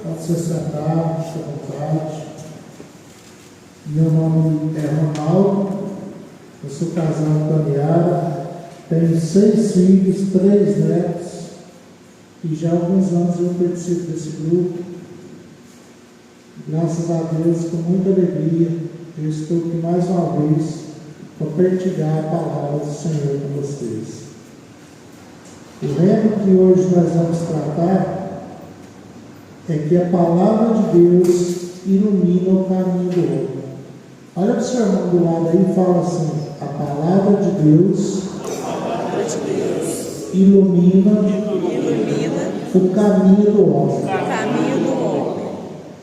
Pode se sentar, fique à vontade. Meu nome é Ronaldo, eu sou casado com a Miara, tenho 6 filhos, 3 netos, e já há alguns anos eu participo desse grupo. Graças a Deus, com muita alegria, eu estou aqui mais uma vez para partilhar a palavra do Senhor com vocês. O tema que hoje nós vamos tratar é que a palavra de Deus ilumina o caminho do homem. Olha para o seu irmão do lado aí e fala assim: a palavra de Deus ilumina o caminho do homem.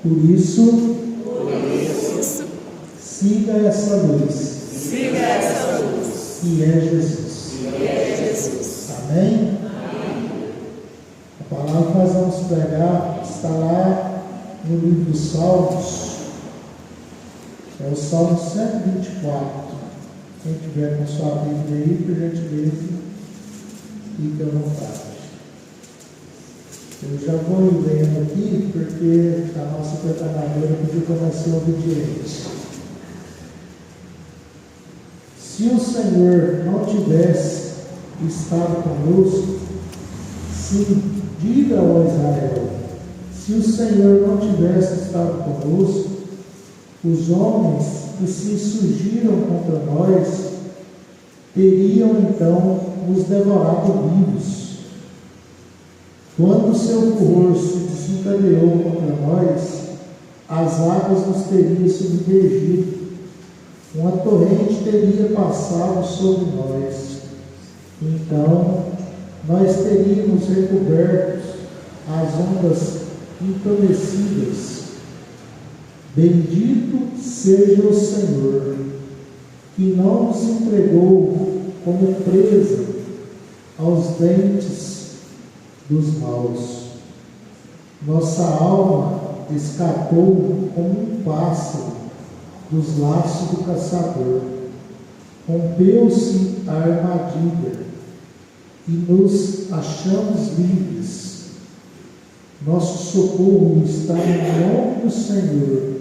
Por isso, siga essa luz. Que é Jesus. Amém? A palavra que nós vamos pregar está lá no livro dos Salmos. É o Salmo 124. Quem tiver com sua Bíblia aí, por gentileza, fique à vontade. Eu já vou lendo aqui, porque a nossa preparadora pediu para nós ser obedientes. Se o Senhor não tivesse estado conosco, sim, diga ao Israel, se o Senhor não tivesse estado conosco, os homens que se surgiram contra nós teriam então nos devorado vivos. Quando o seu furor se desencadeou contra nós, as águas nos teriam submergido, uma torrente teria passado sobre nós. Então, nós teríamos recobertos as ondas entumecidas. Bendito seja o Senhor, que não nos entregou como presa aos dentes dos maus. Nossa alma escapou como um pássaro dos laços do caçador. Rompeu-se a armadilha e nos achamos livres. Nosso socorro está no nome do Senhor,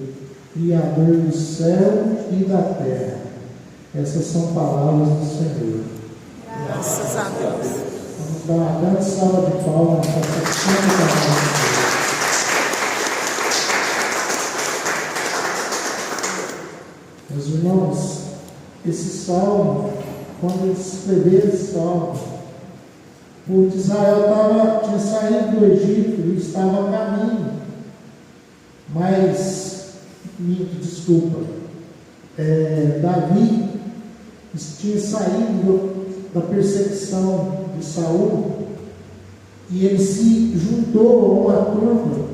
Criador do céu e da terra. Essas são palavras do Senhor. Graças a Deus. Vamos dar uma grande salva de palmas para essa santa palavra de Deus. Meus irmãos, esse salmo, quando eles escreveram esse salmo, o povo de Israel tinha saído do Egito e estava a caminho. Mas, Davi tinha saído da perseguição de Saul e ele se juntou a uma turma.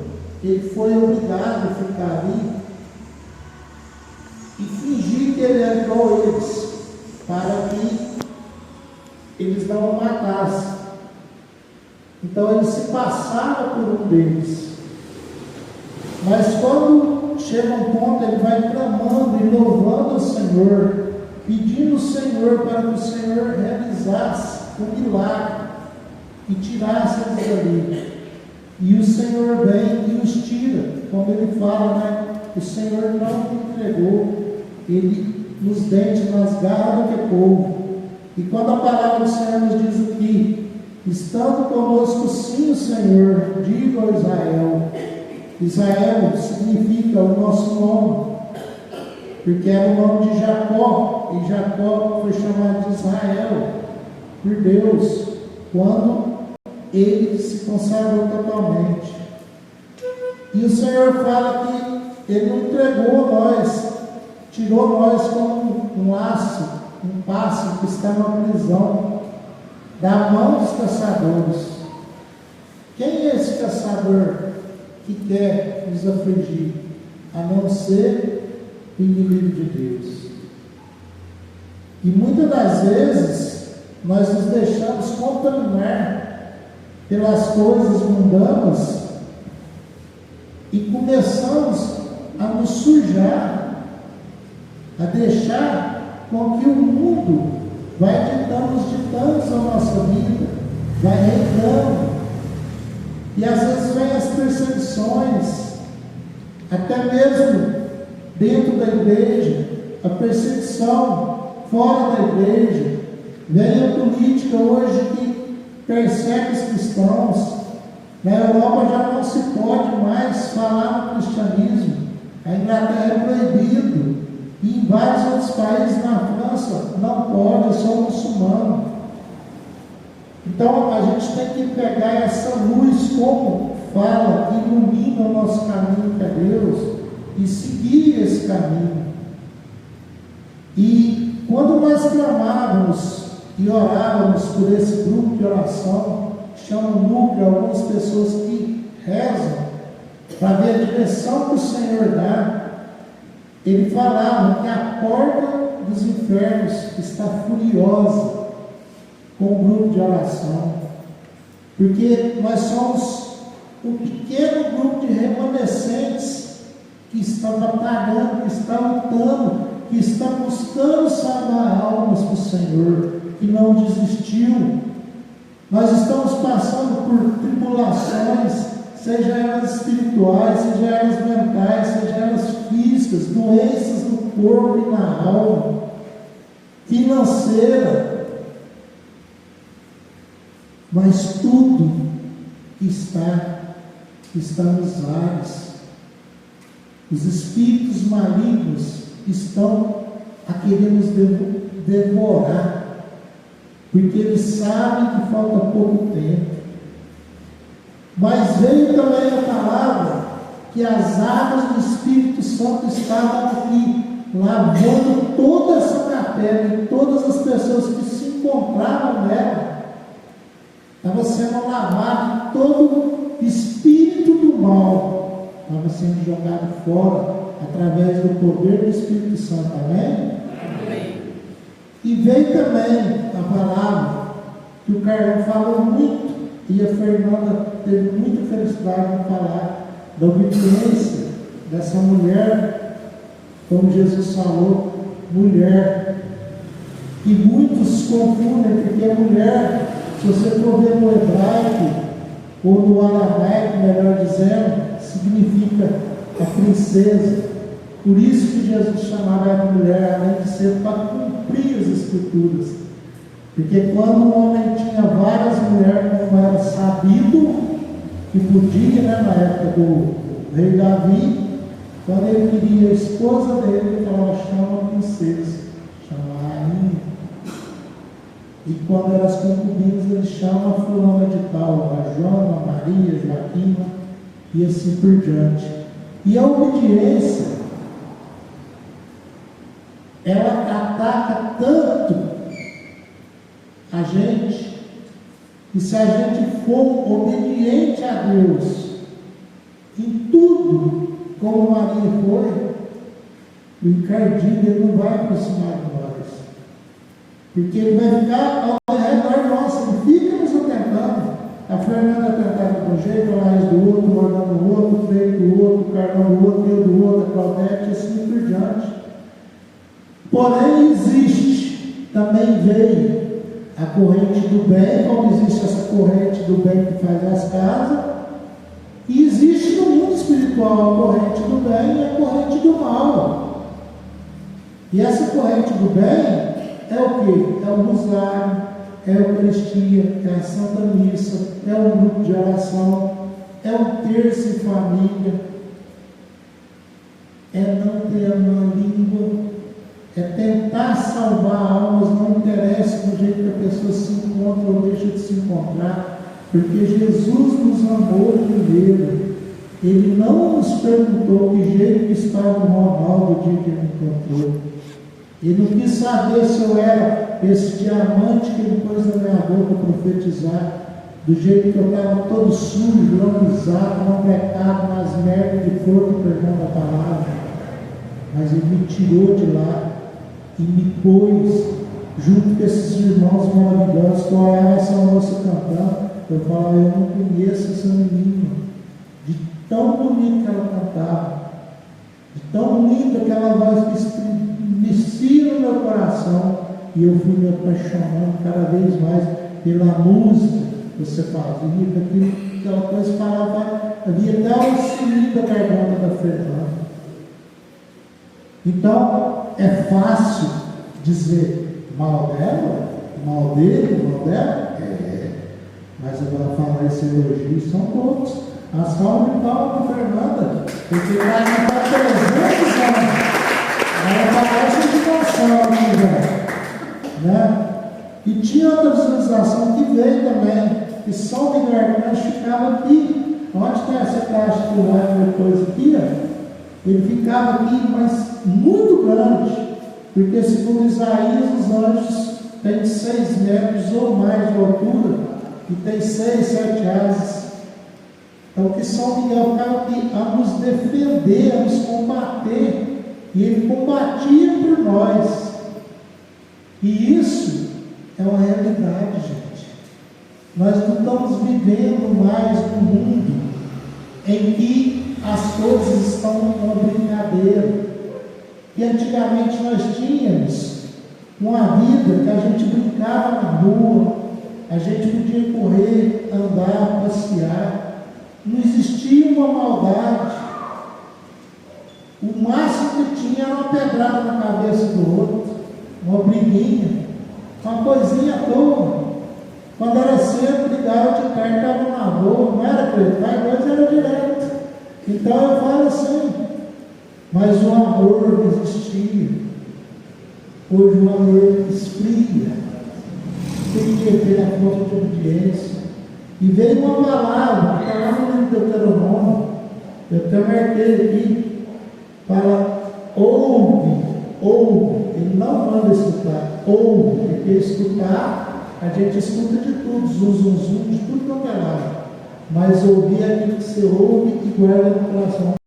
Ele foi obrigado a ficar ali e fingir que ele era igual a eles, para que eles não o matassem. Então ele se passava por um deles. Mas quando chega um ponto, ele vai clamando e louvando o Senhor, pedindo ao Senhor para que o Senhor realizasse o milagre e tirasse eles dali. E o Senhor vem e os tira, como ele fala, né? O Senhor não entregou ele nos dentes, nas garras do povo. E quando a palavra do Senhor nos diz aqui: estando conosco sim o Senhor, diga ao Israel. Israel significa o nosso nome, porque era o nome de Jacó, e Jacó foi chamado de Israel por Deus quando ele se consagrou totalmente. E o Senhor fala que ele não entregou a nós, tirou nós como um laço, um pássaro que está na prisão, da mão dos caçadores. Quem é esse caçador que quer nos afligir, a não ser o inimigo de Deus? E muitas das vezes nós nos deixamos contaminar pelas coisas mundanas e começamos a nos sujar, a deixar com que o mundo vai ditando os ditames da nossa vida, vai reinando. E às vezes vem as perseguições, até mesmo dentro da igreja, a perseguição fora da igreja. Vem a política hoje que persegue os cristãos. Na Europa já não se pode mais falar no cristianismo. A Inglaterra é proibido. E em vários outros países, na França, não pode, é só muçulmano. Então a gente tem que pegar essa luz, como fala, que ilumina o nosso caminho para Deus, e seguir esse caminho. E quando nós clamávamos e orávamos por esse grupo de oração, chamam núcleo algumas pessoas que rezam para ver a direção que o Senhor dá, ele falava que a porta dos infernos está furiosa com o grupo de oração, porque nós somos um pequeno grupo de remanescentes que estão batalhando, que estão lutando, que estão buscando salvar almas para o Senhor, que não desistiu. Nós estamos passando por tribulações, seja elas espirituais, seja elas mentais, seja elas físicas, doenças no corpo e na alma, financeira, mas tudo está nos ares. Os espíritos malignos estão a querer nos devorar, porque eles sabem que falta pouco tempo. Mas veio também a palavra que as águas do Espírito Santo estavam aqui, lavando toda essa capela e todas as pessoas que se encontravam nela. Estava sendo lavado, todo espírito do mal estava sendo jogado fora através do poder do Espírito Santo. Amém? Amém. E veio também a palavra que o Carlão falou muito, e a Fernanda teve muita felicidade em falar da obediência dessa mulher, como Jesus falou, mulher. E muitos confundem, porque a mulher, se você for ver no hebraico, ou no aramaico, melhor dizendo, significa a princesa. Por isso que Jesus chamava a mulher, além de ser para cumprir as Escrituras. Porque quando um homem tinha várias mulheres, como era sabido, que podia, na época do rei Davi, quando ele queria a esposa dele, ele falava: chama a princesa, chama a rainha. E quando eram as concubinas, ele chama a fulana de tal, a Joana, a Maria, a Joaquina, e assim por diante. E a obediência, ela ataca tanto a gente, e se a gente for obediente a Deus em tudo, como Maria foi, o encardinho ele não vai aproximar de nós, porque ele vai ficar ao redor nosso, ele fica nos atentando. A Fernanda tentava de um jeito, a Laís do outro, o Morgano do outro, o Freire do outro, o Carlão do outro, eu do outro, a Claudete, e assim por diante. Porém, existe, também veio a corrente do bem, como existe essa corrente do bem que faz as casas, e existe no mundo espiritual a corrente do bem e a corrente do mal. E essa corrente do bem é o quê? É o rosário, é a Eucaristia, é a Santa Missa, é um grupo de oração, é um terço em família, é não ter uma língua, é tentar salvar almas, não interessa do jeito que a pessoa se encontra ou deixa de se encontrar, porque Jesus nos amou primeiro. Ele não nos perguntou que jeito que estava o Ronaldo o dia que ele me encontrou. Ele não quis saber se eu era esse diamante que ele pôs na minha boca profetizar, do jeito que eu estava todo sujo, lambuzado, no pecado, nas merdas de corpo, perdão da palavra. Mas ele me tirou de lá e me pôs junto com esses irmãos maravilhosos que olhavam essa moça cantando. Eu falava: eu não conheço essa menina, de tão bonita que ela cantava, de tão linda aquela voz que estremecia no meu coração, e eu fui me apaixonando cada vez mais pela música, você fazia, aquela coisa parava, havia até um ciúme da garganta da Fernanda. Então, é fácil dizer mal dela, mal dele, mal dela? É. Mas agora falar esse elogio são todos. A salva de palmas para Fernanda, porque ela está 300 anos. Ela parece de noção aqui já. Né? E tinha outra visualização que veio também, que São Miguel ficava aqui. Onde tem essa caixa que vai depois aqui, ó? Ele ficava aqui, mas muito grande, porque segundo Isaías, os anjos têm 6 metros ou mais de altura, e tem 6, 7 asas. Então, que São Miguel ficava aqui a nos defender, a nos combater, e ele combatia por nós. E isso é uma realidade, gente. Nós não estamos vivendo mais num mundo em que as coisas estão numa brincadeira. E antigamente nós tínhamos uma vida que a gente brincava na rua, a gente podia correr, andar, passear, não existia uma maldade. O máximo que tinha era uma pedrada na cabeça do outro, uma briguinha, uma coisinha à toa. Quando era cedo, ligava de perto, estava na rua, não era preto, mas coisa era direto. Então eu falo assim, mas o amor não existia. Hoje o amor esfria. Tem que ver a falta de obediência. E veio uma palavra, que está lá no livro do Deuteronômio, eu até marquei aqui, fala, ouve, ele não manda escutar, ouve, porque escutar, a gente escuta de tudo, zum, de tudo que é lado. Mas ouvir é aquilo que você ouve e guarda no coração.